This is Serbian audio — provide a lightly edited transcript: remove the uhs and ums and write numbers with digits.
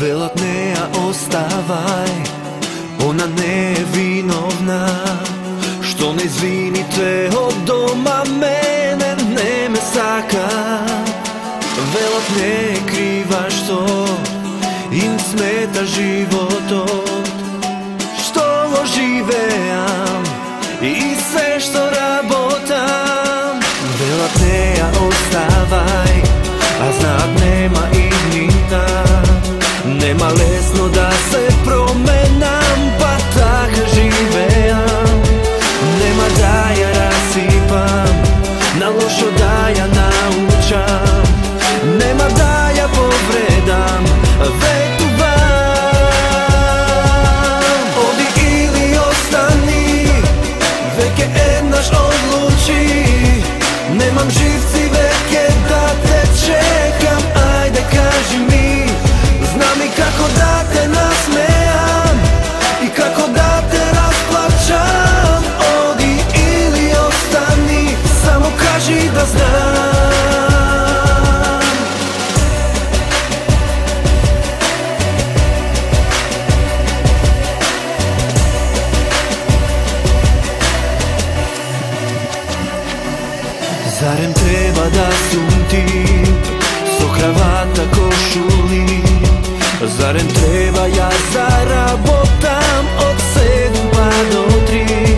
Velat neja ostavaj, ona ne je vinovna što ne izvinite od doma mene ne me saka. Velat ne je kriva što im smeta život od što oživeam i sve što rabotam. Velat neja ostavaj, a znak nema i nita. Nema lesno da se promenam, pa tak živeam. Nema da ja rasipam, na lošo da ja naučam. Nema da ja povredam, vetuvam. Odi ili ostani, veke jednaš odluči. Nemam živci veke da te čekam, ajde kaži mi. Znam i kako da te nasmejam i kako da te rasplačam. Odi ili ostani, samo kaži da znam. Zarem treba da sum ti so kravata košuli? Zarem treba ja zarabotam od 7 pa do 3?